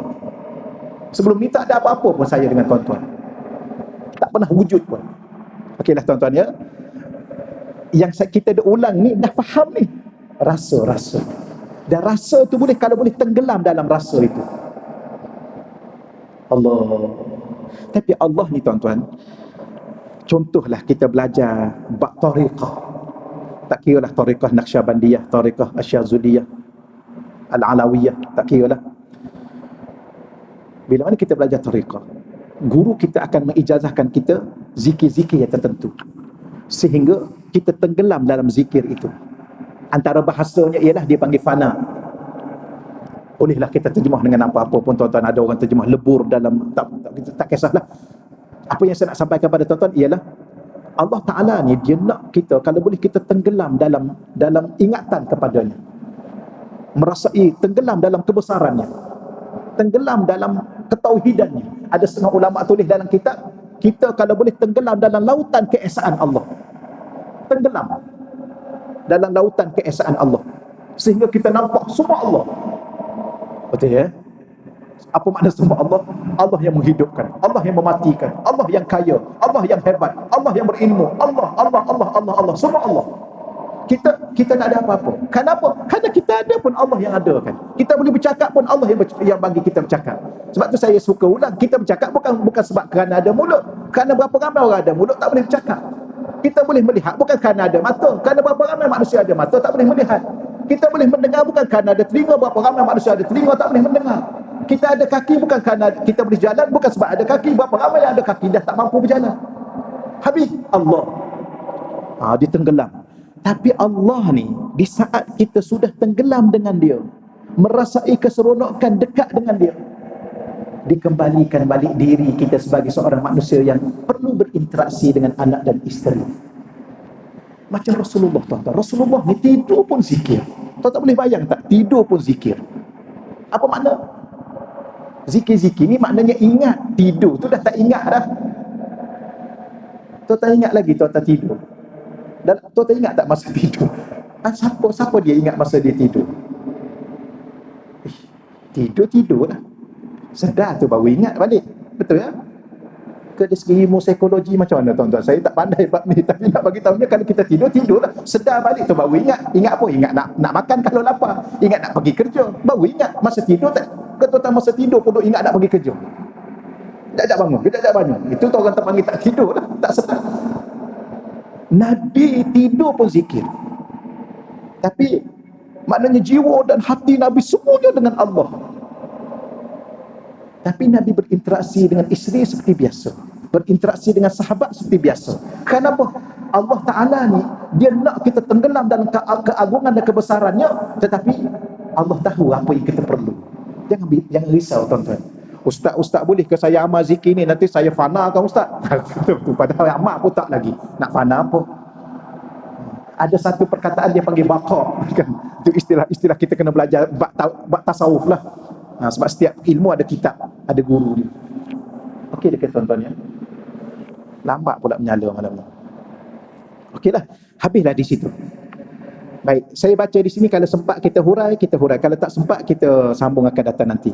Sebelum ni tak ada apa-apa pun saya dengan tuan-tuan. Tak pernah wujud pun. Okeylah tuan-tuan ya. kita dah ulang ni, dah faham ni. Rasa. Dan rasa tu kalau boleh tenggelam dalam rasa itu. Allah. Tapi Allah ni tuan-tuan, contohlah kita belajar bab tariqah. Tak kira lah tariqah Naqsyabandiyah, tariqah Asyazuliyah, Al-Alawiyah, tak kira lah. Bila mana kita belajar tariqah, guru kita akan mengijazahkan kita zikir-zikir yang tertentu, sehingga kita tenggelam dalam zikir itu. Antara bahasanya ialah dia panggil fana. Bolehlah kita terjemah dengan apa-apa pun tuan-tuan. Ada orang terjemah lebur dalam, tak kisahlah. Apa yang saya nak sampaikan pada tuan-tuan ialah Allah Ta'ala ni dia nak kita, kalau boleh kita tenggelam dalam ingatan kepadanya, merasai tenggelam dalam kebesarannya, tenggelam dalam ketauhidannya. Ada setengah ulama tulis dalam kitab, kita kalau boleh tenggelam dalam lautan keesaan Allah, tenggelam dalam lautan keesaan Allah, sehingga kita nampak semua Allah. Betul ya? Apa makna semua Allah? Allah yang menghidupkan, Allah yang mematikan, Allah yang kaya, Allah yang hebat, Allah yang berilmu, Allah, semua Allah. Kita tak ada apa-apa. Kenapa? Kerana kita ada pun Allah yang ada kan. Kita boleh bercakap pun Allah yang bagi kita bercakap. Sebab tu saya suka ulang, kita bercakap bukan sebab kerana ada mulut. Kerana berapa ramai orang ada mulut tak boleh bercakap. Kita boleh melihat bukan kerana ada mata. Kerana berapa ramai manusia ada mata tak boleh melihat. Kita boleh mendengar bukan kerana ada telinga. Berapa ramai manusia ada telinga tak boleh mendengar. Kita ada kaki bukan kerana kita boleh jalan, bukan sebab ada kaki. Berapa ramai yang ada kaki dah tak mampu berjalan. Habis Allah. Dia tenggelam. Tapi Allah ni, di saat kita sudah tenggelam dengan dia, merasai keseronokan dekat dengan dia, dikembalikan balik diri kita sebagai seorang manusia yang perlu berinteraksi dengan anak dan isteri. Macam Rasulullah tuan-tuan. Rasulullah ni tidur pun zikir. Tuan-tuan boleh bayang tak? Tidur pun zikir. Apa makna? Zikir-zikir ni maknanya ingat. Tidur tu dah tak ingat dah. Tuan-tuan ingat lagi tuan-tuan tidur? Dan tuan-tuan ingat tak masa tidur? Siapa dia ingat masa dia tidur? Tidur lah. Sedar tu baru ingat balik. Betul ya? Ke dari segi ilmu psikologi macam mana tuan-tuan? Saya tak pandai bab ni, tapi nak bagi tahunya kalau kita tidur lah. Sedar balik tu baru ingat. Ingat apa? Ingat nak makan kalau lapar. Ingat nak pergi kerja. Baru ingat. Masa tidur tak? Tuan-tuan masa tidur pun ingat nak pergi kerja. Kejap bangun. Itu tu orang terpanggil tak tidur lah. Tak sedar. Nabi tidur pun zikir. Tapi maknanya jiwa dan hati Nabi semuanya dengan Allah. Tapi Nabi berinteraksi dengan isteri seperti biasa, berinteraksi dengan sahabat seperti biasa. Kenapa? Allah Ta'ala ni dia nak kita tenggelam dalam keagungan dan kebesarannya, tetapi Allah tahu apa yang kita perlu. Jangan risau tuan-tuan. Ustaz boleh ke saya amal zikir ni, nanti saya fana kan ustaz? Padahal amal pun tak lagi. Nak fana apa? Ada satu perkataan dia panggil baqa kan? Itu istilah kita kena belajar bab tasawuf lah. Sebab setiap ilmu ada kitab, ada guru dia. Okey dekat tuan-tuan ya. Lambat pula menyala malam ni. Okeylah, habislah di situ. Baik, saya baca di sini, kalau sempat kita hurai. Kalau tak sempat kita sambung akan datang nanti.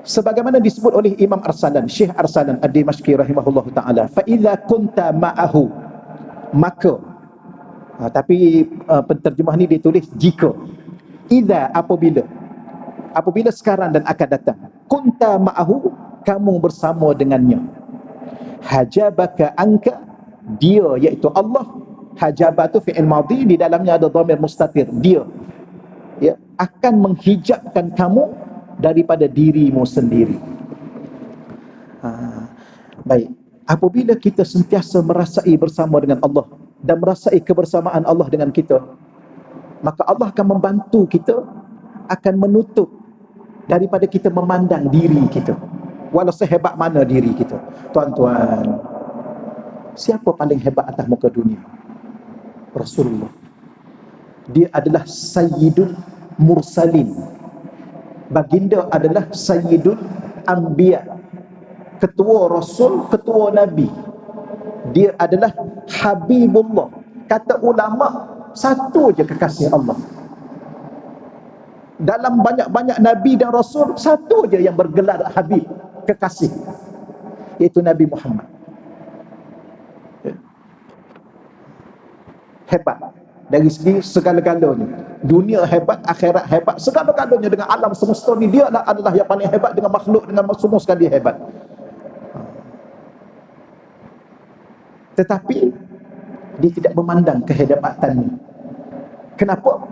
Sebagaimana disebut oleh Imam Arsalan, Syekh Arsalan Ad-Dimashqi rahimahullahu taala, fa idza kunta ma'ahu, maka tapi penterjemah ni dia tulis jika. Idza apabila sekarang dan akan datang, kunta ma'ahu, kamu bersama dengannya, hajabaka anka, dia iaitu Allah. Hajaba tu fi'il madhi, di dalamnya ada dhamir mustatir, dia ya akan menghijabkan kamu daripada dirimu sendiri. Baik, apabila kita sentiasa merasai bersama dengan Allah dan merasai kebersamaan Allah dengan kita, maka Allah akan membantu kita, akan menutup daripada kita memandang diri kita, walau sehebat mana diri kita. Tuan-tuan, siapa paling hebat atas muka dunia? Rasulullah. Dia adalah Sayyidul Mursalin. Baginda adalah Sayyidul Anbiya, ketua Rasul, ketua Nabi. Dia adalah Habibullah. Kata ulama, satu je kekasih Allah. Dalam banyak-banyak Nabi dan Rasul, satu je yang bergelar Habib, kekasih, iaitu Nabi Muhammad. hebat dari segi segala-galanya. Dunia hebat, akhirat hebat, segala-galanya dengan alam semesta ni dia adalah yang paling hebat dengan makhluk, dengan semua sekali hebat. Tetapi dia tidak memandang kehebatannya. Kenapa?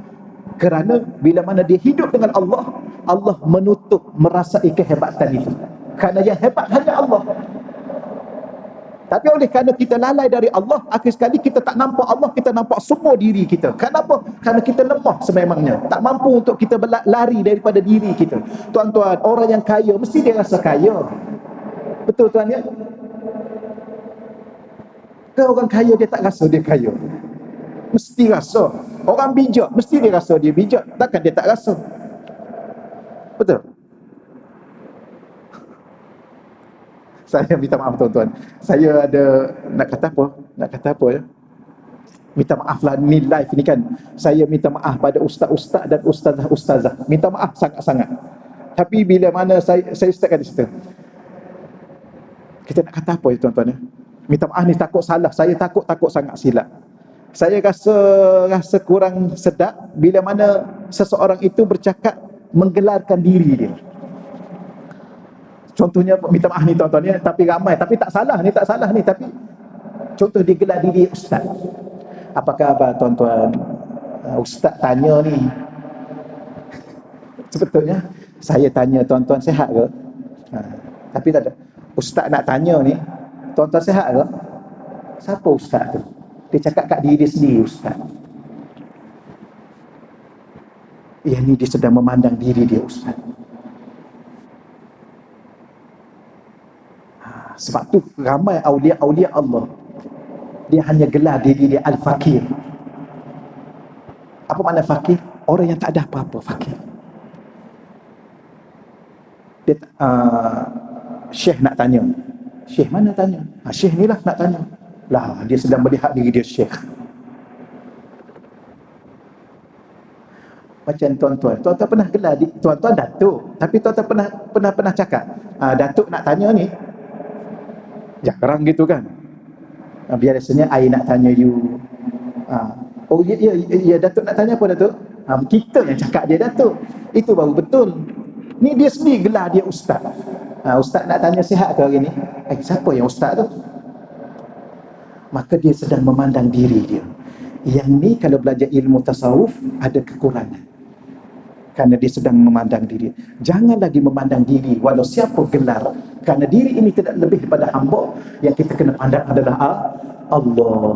Kerana bila mana dia hidup dengan Allah, Allah menutup merasai kehebatan itu. Kerana yang hebat hanya Allah. Tapi oleh kerana kita lalai dari Allah, akhir sekali kita tak nampak Allah, kita nampak semua diri kita. Kenapa? Kerana kita lemah sememangnya. Tak mampu untuk kita lari daripada diri kita. Tuan-tuan, orang yang kaya mesti dia rasa kaya. Betul tuan ya? Ke orang kaya dia tak rasa dia kaya? Mesti rasa. Orang bijak mesti dia rasa dia bijak. Takkan dia tak rasa? Betul? Saya minta maaf tuan-tuan. Saya ada nak kata apa ya? Minta maaf lah, ni live ni kan. Saya minta maaf pada ustaz-ustaz dan ustazah-ustazah. Minta maaf sangat-sangat. Tapi bila mana saya startkan di situ. Kita nak kata apa ya tuan-tuan ya? Minta maaf ni takut salah. Saya takut sangat silap. Saya rasa kurang sedap bila mana seseorang itu bercakap menggelarkan diri dia. Contohnya, minta maaf ni tuan-tuan ya, tapi ramai, tapi tak salah ni, tapi contoh dia gelar diri ustaz. Apa khabar tuan-tuan? Ustaz tanya ni. Sebetulnya saya tanya tuan-tuan sihat ke? Tapi tak ada. Ustaz nak tanya ni, tuan-tuan sihat ke? Siapa ustaz tu? Dia cakap kat diri dia sendiri ustaz. Yang ni dia sedang memandang diri dia ustaz. Sebab tu ramai aulia-aulia Allah, dia hanya gelar diri dia Al-Fakir. Apa makna fakir? Orang yang tak ada apa-apa, fakir. Dia, Syekh nak tanya. Syekh mana tanya? Syekh ni lah nak tanya. Lah, dia sedang melihat diri dia Syekh. Macam tuan-tuan pernah gelar tuan-tuan Datuk, tapi tuan-tuan pernah cakap, Datuk nak tanya ni. Jarang gitu kan. Biasanya I nak tanya you. Oh ya Datuk nak tanya apa Datuk? Kita yang cakap dia Datuk. Itu baru betul. Ni dia sendiri gelar dia ustaz. Ustaz nak tanya sihat ke hari ni? Siapa yang ustaz tu? Maka dia sedang memandang diri dia. Yang ni kalau belajar ilmu tasawuf ada kekurangan. Kerana dia sedang memandang diri. Jangan lagi memandang diri walau siapa gelar. Kerana diri ini tidak lebih daripada hamba. Yang kita kena pandang adalah Allah.